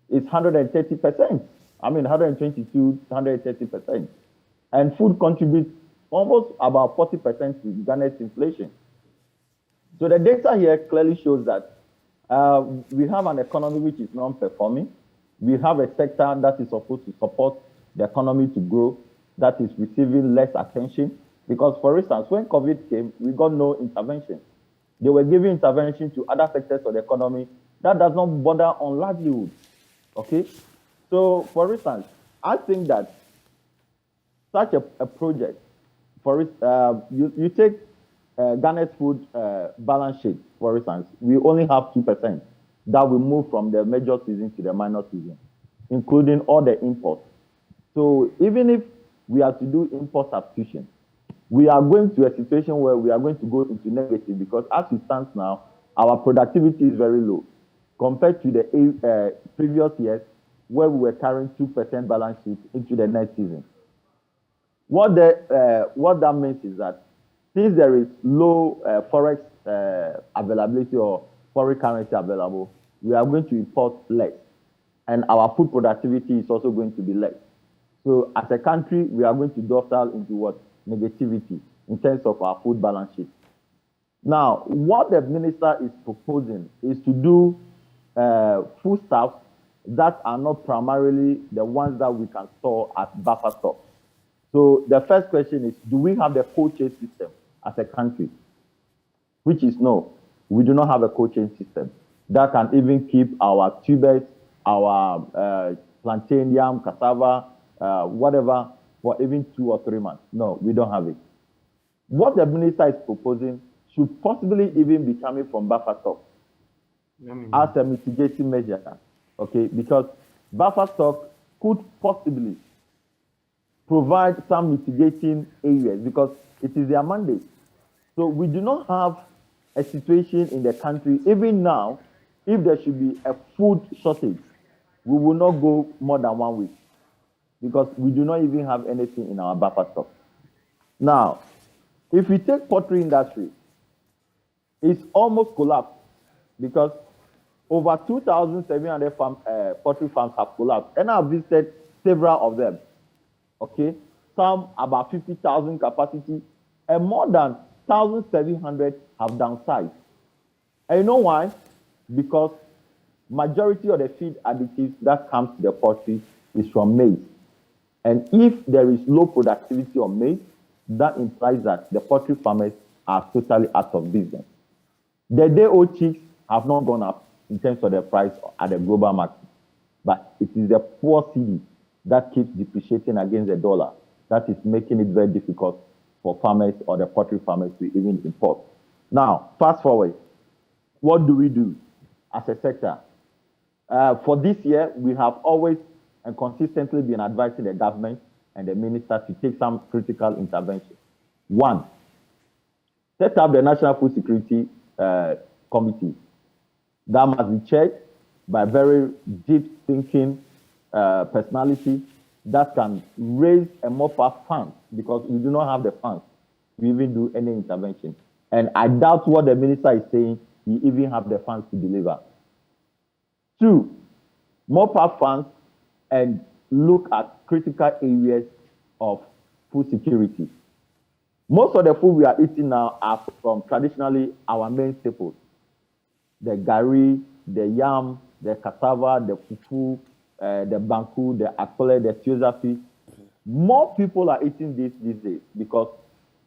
is 130%. I mean, 122, 130%. And food contributes almost about 40% to Ghana's inflation. So the data here clearly shows that we have an economy which is non-performing. We have a sector that is supposed to support the economy to grow, that is receiving less attention. Because, for instance, when COVID came, we got no intervention. They were giving intervention to other sectors of the economy that does not border on livelihood. Okay? So, for instance, I think that such a project, for you take Ghana's food balance sheet, for instance, we only have 2% that will move from the major season to the minor season, including all the imports. So even if we are to do import substitution, we are going to a situation where we are going to go into negative, because as it stands now, our productivity is very low compared to the previous years where we were carrying 2% balance sheet into the next season. What that means is that since there is low forex availability or foreign currency available, we are going to import less, and our food productivity is also going to be less. So as a country, we are going to dovetail into what? Negativity in terms of our food balance sheet. Now, what the minister is proposing is to do foodstuffs that are not primarily the ones that we can store as buffer stock. So the first question is, do we have the cold chain system as a country? Which is no, we do not have a cold chain system that can even keep our tubers, our plantain, yam, cassava, whatever, for even 2 or 3 months. No, we don't have it. What the minister is proposing should possibly even be coming from buffer stock as a mitigating measure, okay? Because buffer stock could possibly provide some mitigating areas because it is their mandate. So we do not have a situation in the country, even now, if there should be a food shortage, we will not go more than 1 week because we do not even have anything in our buffer stock. Now, if we take poultry industry, it's almost collapsed because over 2,700 poultry farms have collapsed. And I've visited several of them, okay? Some about 50,000 capacity, and more than 1,700 have downsized. And you know why? Because majority of the feed additives that comes to the poultry is from maize. And if there is low productivity of maize, that implies that the poultry farmers are totally out of business. The day-old chicks have not gone up in terms of the price at the global market, but it is the poor cedi that keeps depreciating against the dollar that is making it very difficult for farmers or the poultry farmers to even import. Now, fast forward, what do we do as a sector? For this year, we have always and consistently been advising the government and the minister to take some critical intervention. One, set up the National Food Security Committee that must be chaired by very deep thinking personality that can raise and mop up funds because we do not have the funds to even do any intervention. And I doubt what the minister is saying, he even have the funds to deliver. Two, mop up funds and look at critical areas of food security. Most of the food we are eating now are from traditionally our main staples. The gari, the yam, the cassava, the fufu, the banku, the akpole, the tiozafi. More people are eating this these days because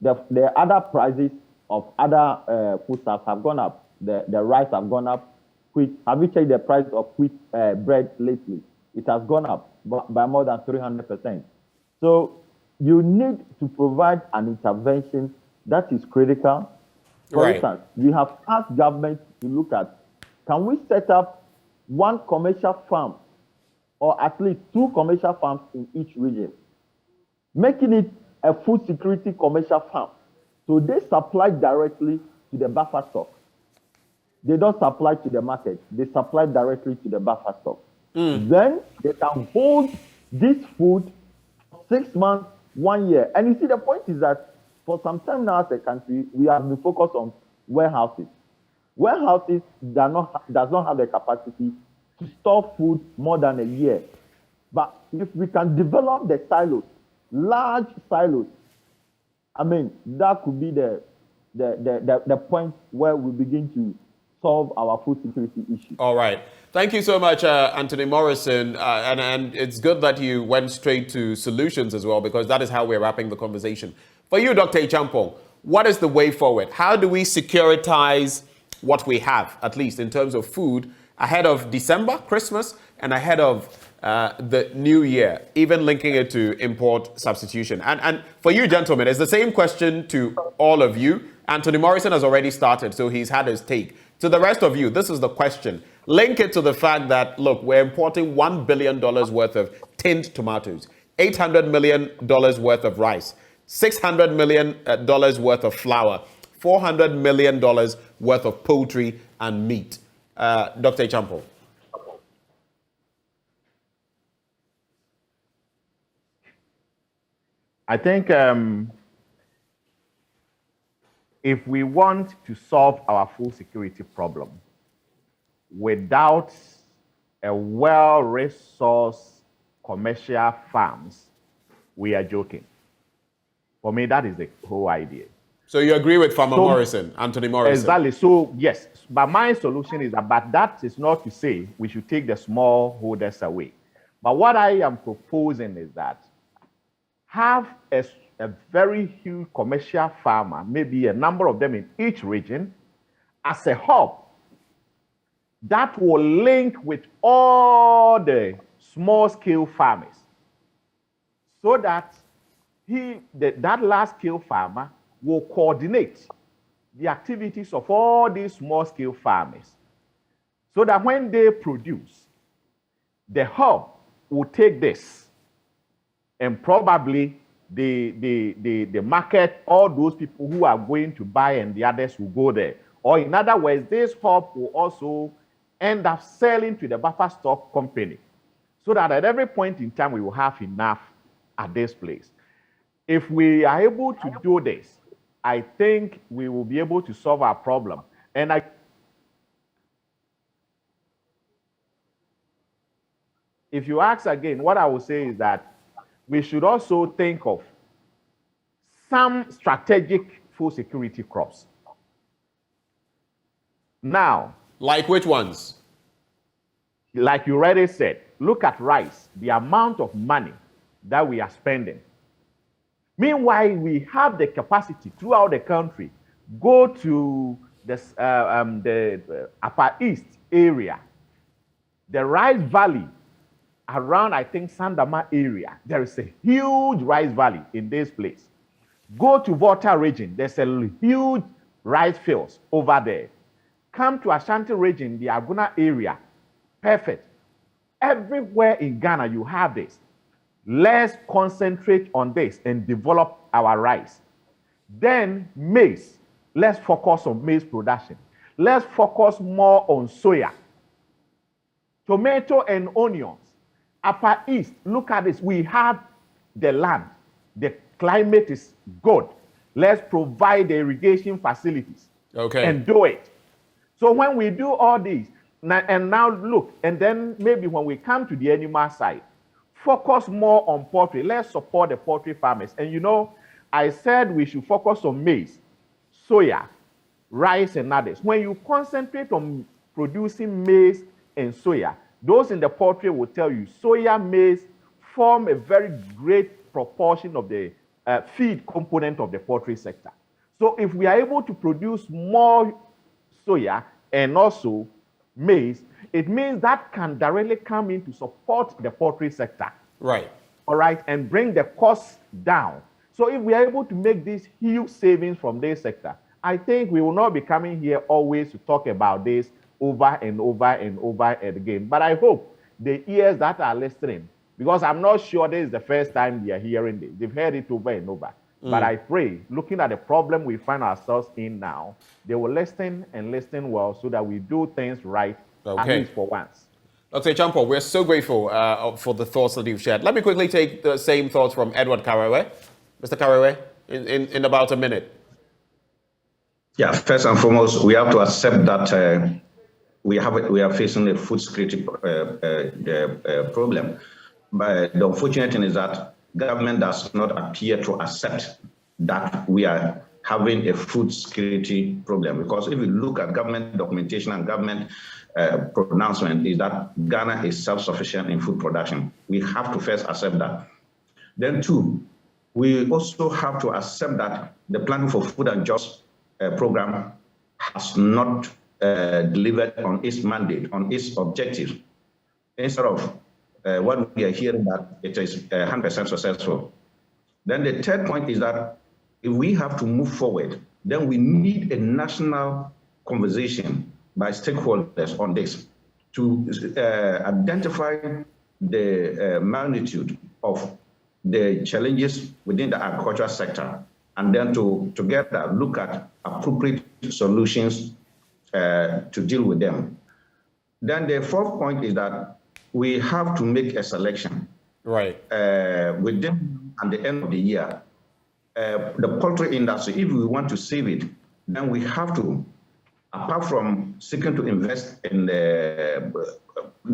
the other prices of other foodstuffs have gone up. The rice have gone up. Wheat, have you checked the price of wheat bread lately? It has gone up by more than 300%. So you need to provide an intervention that is critical. For instance, we have asked government to look at, can we set up one commercial farm or at least 2 commercial farms in each region, making it a food security commercial farm. So they supply directly to the buffer stock. They don't supply to the market. They supply directly to the buffer stock. Then they can hold this food for 6 months, 1 year. And you see, the point is that for some time now as a country, we have been focused on warehouses. Warehouses does not have the capacity to store food more than a year. But if we can develop the silos, large silos, I mean, that could be the point where we begin to solve our food security issue. All right. Thank you so much, Anthony Morrison. And it's good that you went straight to solutions as well, because that is how we're wrapping the conversation. For you, Dr. Champong, what is the way forward? How do we securitize what we have, at least in terms of food, ahead of December, Christmas, and ahead of the new year, even linking it to import substitution? And for you, gentlemen, it's the same question to all of you. Anthony Morrison has already started, so he's had his take. To the rest of you, this is the question. Link it to the fact that, look, we're importing $1 billion worth of tinned tomatoes, $800 million worth of rice, $600 million worth of flour, $400 million worth of poultry and meat. Dr. Champo. I think if we want to solve our food security problem without a well-resourced commercial farms, we are joking. For me, that is the whole idea. So you agree with Farmer Morrison, Anthony Morrison? Exactly. So, yes. But my solution is that is not to say we should take the small holders away. But what I am proposing is that have a very huge commercial farmer, maybe a number of them in each region, as a hub that will link with all the small-scale farmers, so that that large-scale farmer will coordinate the activities of all these small-scale farmers, so that when they produce, the hub will take this, and probably the market, all those people who are going to buy and the others will go there. Or in other words, this hub will also end up selling to the buffer stock company, so that at every point in time we will have enough at this place. If we are able to do this, I think we will be able to solve our problem. And if you ask again, what I will say is that we should also think of some strategic food security crops. Now, like which ones? Like you already said, look at rice, the amount of money that we are spending. Meanwhile, we have the capacity throughout the country, go to the Upper East area, the rice valley around, I think, Sandama area. There is a huge rice valley in this place. Go to Volta region, there's a huge rice fields over there. Come to Ashanti region, the Aguna area, perfect. Everywhere in Ghana, you have this. Let's concentrate on this and develop our rice. Then maize, let's focus on maize production. Let's focus more on soya. Tomato and onions. Upper East, look at this. We have the land. The climate is good. Let's provide the irrigation facilities. Okay. And do it. So when we do all these, and now look, and then maybe when we come to the animal side, focus more on poultry. Let's support the poultry farmers. And you know, I said we should focus on maize, soya, rice, and others. When you concentrate on producing maize and soya, those in the poultry will tell you soya, maize form a very great proportion of the feed component of the poultry sector. So if we are able to produce more soya and also maize, it means that can directly come in to support the poultry sector. Right. All right, and bring the costs down. So if we are able to make these huge savings from this sector, I think we will not be coming here always to talk about this over and over and over again. But I hope the ears that are listening, because I'm not sure this is the first time they are hearing this. They've heard it over and over. But I pray, looking at the problem we find ourselves in now, they will listen and listen well so that we do things right, at least for once. Dr. Champo, we're so grateful for the thoughts that you've shared. Let me quickly take the same thoughts from Edward Karewe. Mr. Karewe, in about a minute. Yeah, first and foremost, we have to accept that we are facing a food security problem. But the unfortunate thing is that government does not appear to accept that we are having a food security problem. Because if you look at government documentation and government pronouncement, is that Ghana is self-sufficient in food production. We have to first accept that. Then two, we also have to accept that the Planning for Food and Jobs program has not delivered on its mandate, on its objective. Instead of what we are hearing that it is 100% successful. Then the third point is that if we have to move forward, then we need a national conversation by stakeholders on this to identify the magnitude of the challenges within the agricultural sector, and then to together look at appropriate solutions to deal with them. Then the fourth point is that we have to make a selection. Right. Within at the end of the year, the poultry industry, if we want to save it, then we have to, apart from seeking to invest in the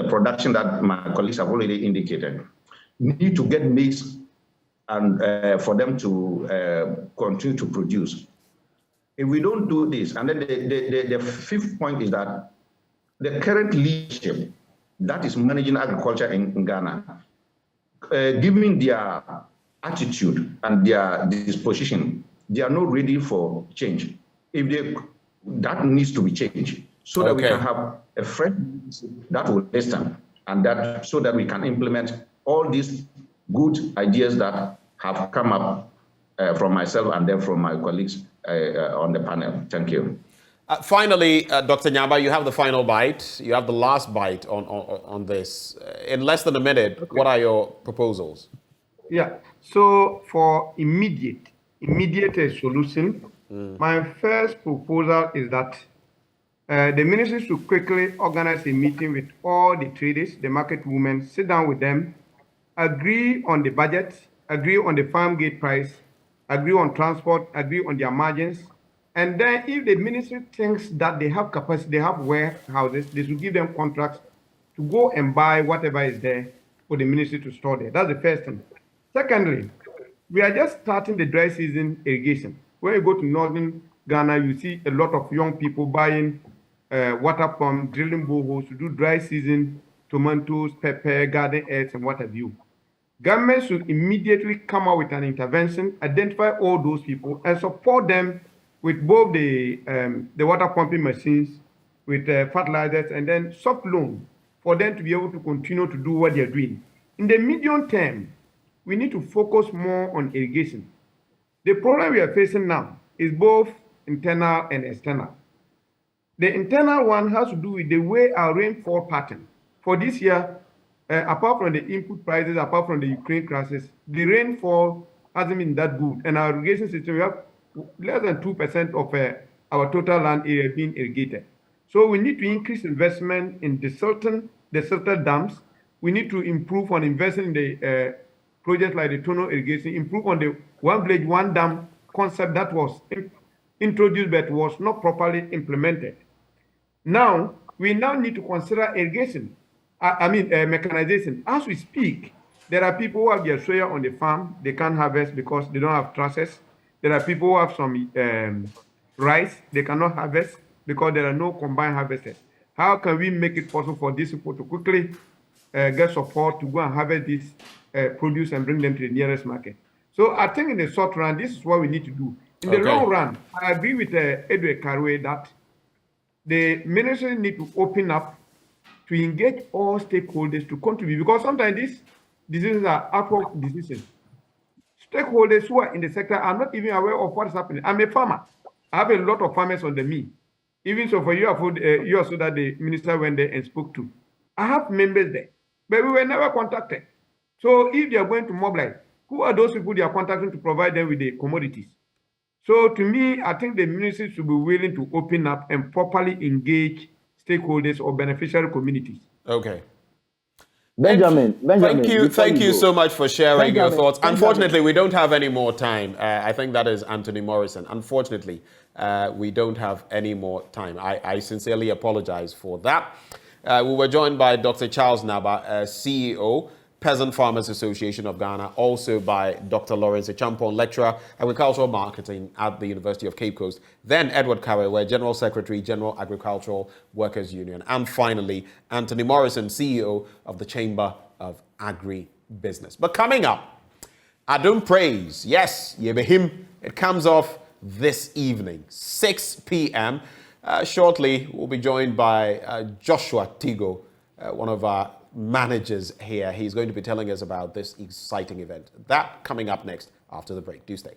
production that my colleagues have already indicated, we need to get maize and for them to continue to produce. If we don't do this, and then the fifth point is that the current leadership that is managing agriculture in Ghana, given their attitude and their disposition, they are not ready for change. That needs to be changed so that we can have a fresh that will listen and that so that we can implement all these good ideas that have come up from myself and then from my colleagues on the panel. Thank you. Finally, Dr. Nyaba, you have the final bite. You have the last bite on this. In less than a minute, what are your proposals? Yeah. So for immediate solution, my first proposal is that the ministry should quickly organize a meeting with all the traders, the market women, sit down with them, agree on the budget, agree on the farm gate price, agree on transport, agree on their margins. And then if the ministry thinks that they have capacity, they have warehouses, they should give them contracts to go and buy whatever is there for the ministry to store there. That's the first thing. Secondly, we are just starting the dry season irrigation. When you go to northern Ghana, you see a lot of young people buying water pumps, drilling boreholes to do dry season tomatoes, pepper, garden eggs, and what have you. Government should immediately come out with an intervention, identify all those people, and support them with both the water pumping machines, with fertilizers, and then soft loan for them to be able to continue to do what they're doing. In the medium term, we need to focus more on irrigation. The problem we are facing now is both internal and external. The internal one has to do with the way our rainfall pattern. For this year, apart from the input prices, apart from the Ukraine crisis, the rainfall hasn't been that good. And our irrigation system, we have less than 2% of our total land area being irrigated. So we need to increase investment in the desilted dams. We need to improve on investing in the projects like the tunnel irrigation, improve on the one village, one dam concept that was introduced but was not properly implemented. Now, we now need to consider irrigation, mechanization. As we speak, there are people who have their soya on the farm, they can't harvest because they don't have trusses. There are people who have some rice, they cannot harvest because there are no combined harvesters. How can we make it possible for these people to quickly get support to go and harvest this produce and bring them to the nearest market? So I think in the short run, this is what we need to do. In the long run, I agree with Edward Karwe that the ministry need to open up to engage all stakeholders to contribute, because sometimes these diseases are ad hoc decisions. Stakeholders who are in the sector are not even aware of what is happening. I'm a farmer. I have a lot of farmers under me. Even so, for you, you also that the minister went there and spoke to. I have members there, but we were never contacted. So if they are going to mobilize, who are those people they are contacting to provide them with the commodities? So to me, I think the ministry should be willing to open up and properly engage stakeholders or beneficiary communities. Okay. Benjamin, thank you so much for sharing your thoughts. Unfortunately, we don't have any more time. I think that is Anthony Morrison. Unfortunately, we don't have any more time. I sincerely apologize for that. We were joined by Dr. Charles Naba, CEO, Peasant Farmers Association of Ghana, also by Dr. Lawrence Achampong, lecturer, agricultural marketing at the University of Cape Coast, then Edward Karwe, General Secretary, General Agricultural Workers Union, and finally, Anthony Morrison, CEO of the Chamber of Agri-Business. But coming up, Adum Praise, yes, Yebehim, it comes off this evening, 6 p.m. Shortly, we'll be joined by Joshua Tigo, one of our managers here. He's going to be telling us about this exciting event. That coming up next after the break. Do stay.